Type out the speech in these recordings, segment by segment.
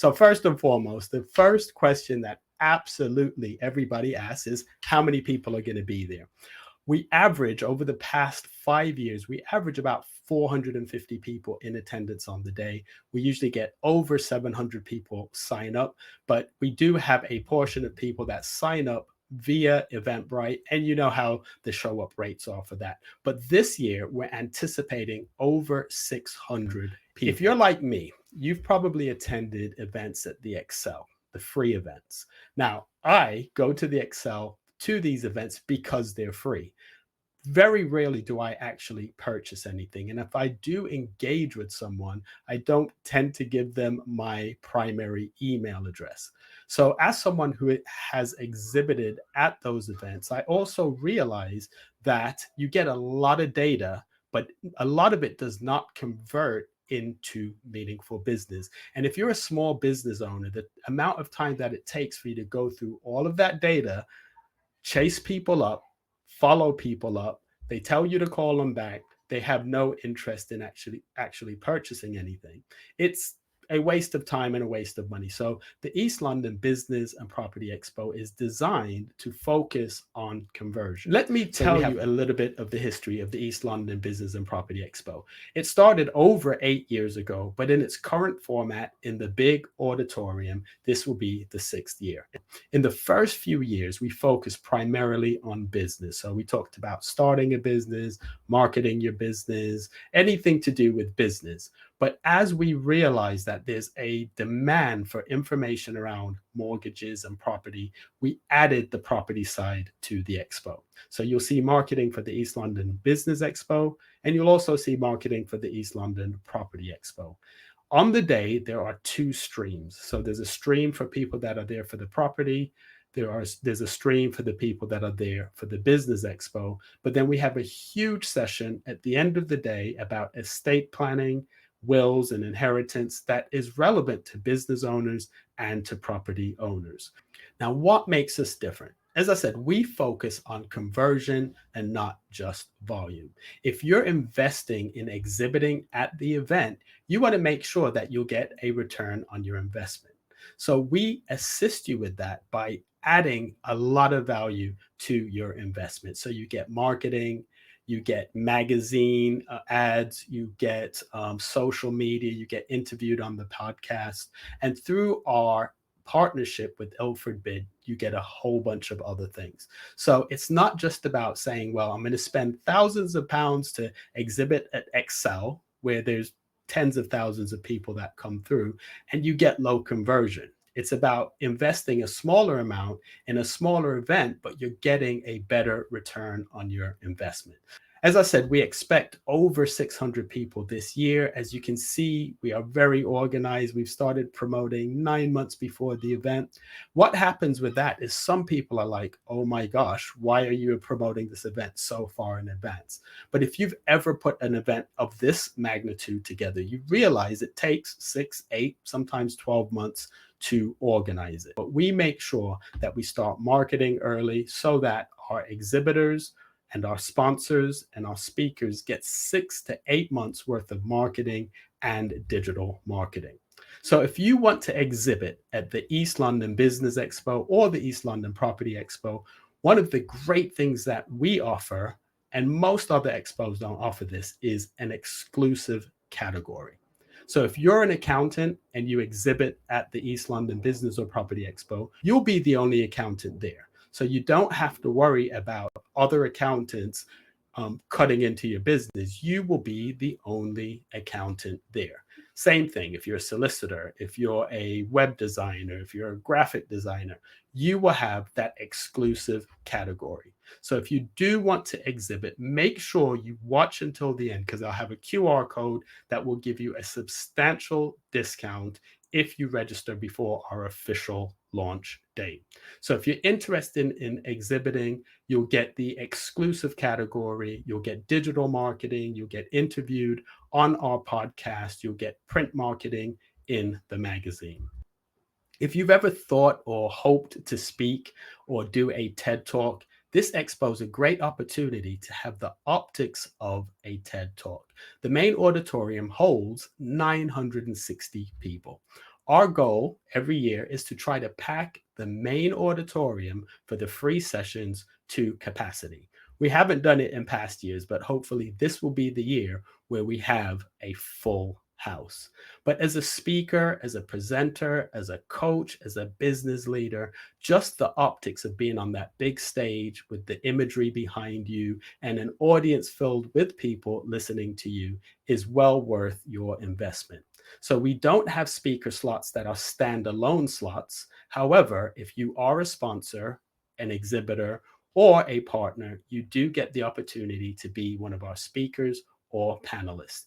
So first and foremost, the first question that absolutely everybody asks is how many people are going to be there? We average over the past 5 years, we average about 450 people in attendance on the day. We usually get over 700 people sign up, but we do have a portion of people that sign up via Eventbrite, and you know how the show up rates are for that. But this year, we're anticipating over 600 people. If you're like me, you've probably attended events at the Excel, the free events. Now, I go to the Excel to these events because they're free. Very rarely do I actually purchase anything. And if I do engage with someone, I don't tend to give them my primary email address. So, as someone who has exhibited at those events, I also realize that you get a lot of data, but a lot of it does not convert into meaningful business. And if you're a small business owner, the amount of time that it takes for you to go through all of that data, chase people up, follow people up. They tell you to call them back. They have no interest in actually purchasing anything. It's a waste of time and a waste of money. So the East London Business and Property Expo is designed to focus on conversion. Let me tell you a little bit of the history of the East London Business and Property Expo. It started over 8 years ago, but in its current format in the big auditorium, this will be the 6th year. In the first few years, we focused primarily on business. So we talked about starting a business, marketing your business, anything to do with business. But as we realized that there's a demand for information around mortgages and property, we added the property side to the expo. So you'll see marketing for the East London Business Expo, and you'll also see marketing for the East London Property Expo. On the day, there are two streams. So there's a stream for people that are there for the property. There's a stream for the people that are there for the business expo. But then we have a huge session at the end of the day about estate planning, wills, and inheritance that is relevant to business owners and to property owners. Now, what makes us different? As I said, we focus on conversion and not just volume. If you're investing in exhibiting at the event, you want to make sure that you'll get a return on your investment. So we assist you with that by adding a lot of value to your investment. So you get marketing, you get magazine ads, you get social media, you get interviewed on the podcast. And through our partnership with Ilford Bid, you get a whole bunch of other things. So it's not just about saying, well, I'm going to spend thousands of pounds to exhibit at Excel, where there's tens of thousands of people that come through, and you get low conversion. It's about investing a smaller amount in a smaller event, but you're getting a better return on your investment. As I said, we expect over 600 people this year. As you can see, we are very organized. We've started promoting 9 months before the event. What happens with that is some people are like, oh my gosh, why are you promoting this event so far in advance? But if you've ever put an event of this magnitude together, you realize it takes 6, 8, sometimes 12 months to organize it. But we make sure that we start marketing early so that our exhibitors and our sponsors and our speakers get 6 to 8 months worth of marketing and digital marketing. So if you want to exhibit at the East London Business Expo or the East London Property Expo, one of the great things that we offer, and most other expos don't offer this, is an exclusive category. So if you're an accountant and you exhibit at the East London Business or Property Expo, you'll be the only accountant there. So you don't have to worry about other accountants cutting into your business. You will be the only accountant there. Same thing if you're a solicitor, if you're a web designer, if you're a graphic designer, you will have that exclusive category. So if you do want to exhibit, make sure you watch until the end, because I'll have a QR code that will give you a substantial discount if you register before our official launch date. So if you're interested in exhibiting, you'll get the exclusive category, you'll get digital marketing, you'll get interviewed on our podcast, you'll get print marketing in the magazine. If you've ever thought or hoped to speak or do a TED Talk, this expo is a great opportunity to have the optics of a TED Talk. The main auditorium holds 960 people. Our goal every year is to try to pack the main auditorium for the free sessions to capacity. We haven't done it in past years, but hopefully this will be the year where we have a full house. But as a speaker, as a presenter, as a coach, as a business leader, just the optics of being on that big stage with the imagery behind you and an audience filled with people listening to you is well worth your investment. So we don't have speaker slots that are standalone slots. However, if you are a sponsor, an exhibitor, or a partner, you do get the opportunity to be one of our speakers or panelists.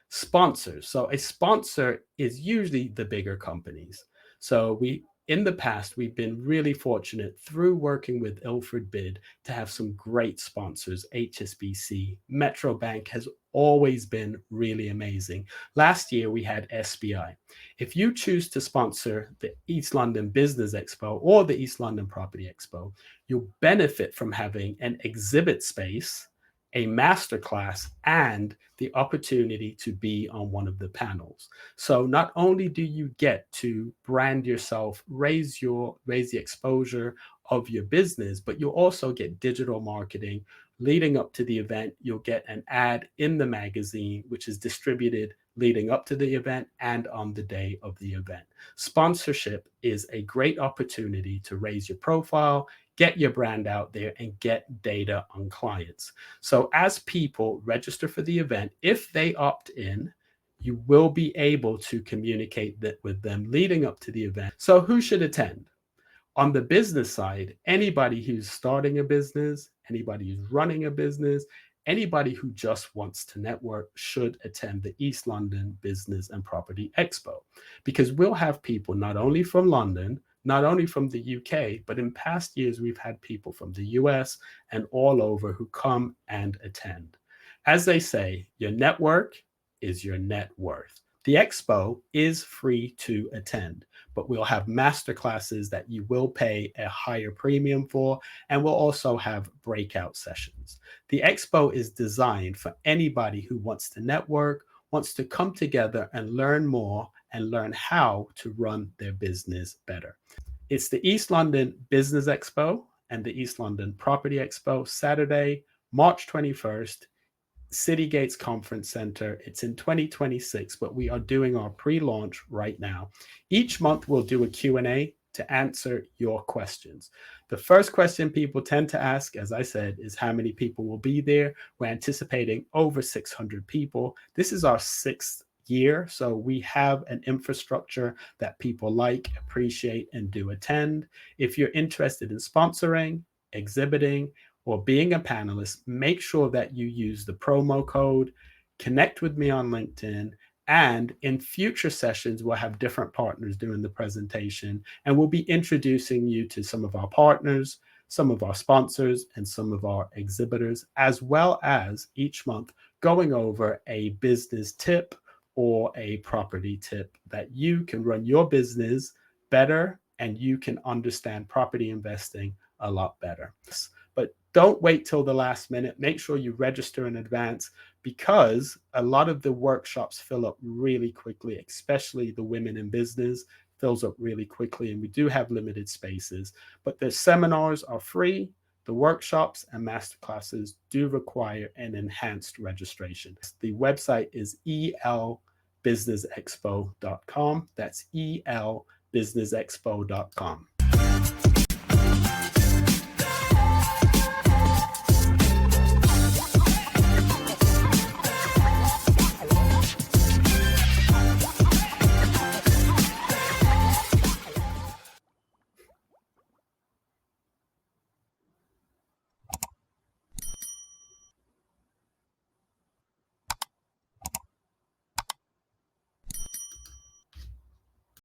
Sponsors. So a sponsor is usually the bigger companies. So in the past, we've been really fortunate through working with Ilford Bid to have some great sponsors. HSBC, Metro Bank has always been really amazing. Last year, we had SBI. If you choose to sponsor the East London Business Expo or the East London Property Expo, you'll benefit from having an exhibit space, a masterclass, and the opportunity to be on one of the panels. So not only do you get to brand yourself, raise the exposure of your business, but you'll also get digital marketing. Leading up to the event, you'll get an ad in the magazine, which is distributed leading up to the event and on the day of the event. Sponsorship is a great opportunity to raise your profile, get your brand out there, and get data on clients. So as people register for the event, if they opt in, you will be able to communicate that with them leading up to the event. So who should attend? On the business side, anybody who's starting a business, anybody who's running a business, anybody who just wants to network should attend the East London Business and Property Expo, because we'll have people not only from London, not only from the UK, but in past years, we've had people from the US and all over who come and attend. As they say, your network is your net worth. The expo is free to attend, but we'll have masterclasses that you will pay a higher premium for, and we'll also have breakout sessions. The expo is designed for anybody who wants to network, wants to come together and learn more and learn how to run their business better. It's the East London Business Expo and the East London Property Expo, Saturday, March 21st, City Gates Conference Center. It's in 2026, but we are doing our pre-launch right now. Each month we'll do a Q&A to answer your questions. The first question people tend to ask, as I said, is how many people will be there. We're anticipating over 600 people. This is our 6th year, so we have an infrastructure that people like, appreciate, and do attend. If you're interested in sponsoring, exhibiting, or being a panelist, make sure that you use the promo code, connect with me on LinkedIn, and in future sessions, we'll have different partners doing the presentation, and we'll be introducing you to some of our partners, some of our sponsors, and some of our exhibitors, as well as each month going over a business tip or a property tip that you can run your business better and you can understand property investing a lot better. But don't wait till the last minute. Make sure you register in advance, because a lot of the workshops fill up really quickly, especially the women in business fills up really quickly, and we do have limited spaces. But the seminars are free. The workshops and masterclasses do require an enhanced registration. The website is elbusinessexpo.com. That's elbusinessexpo.com.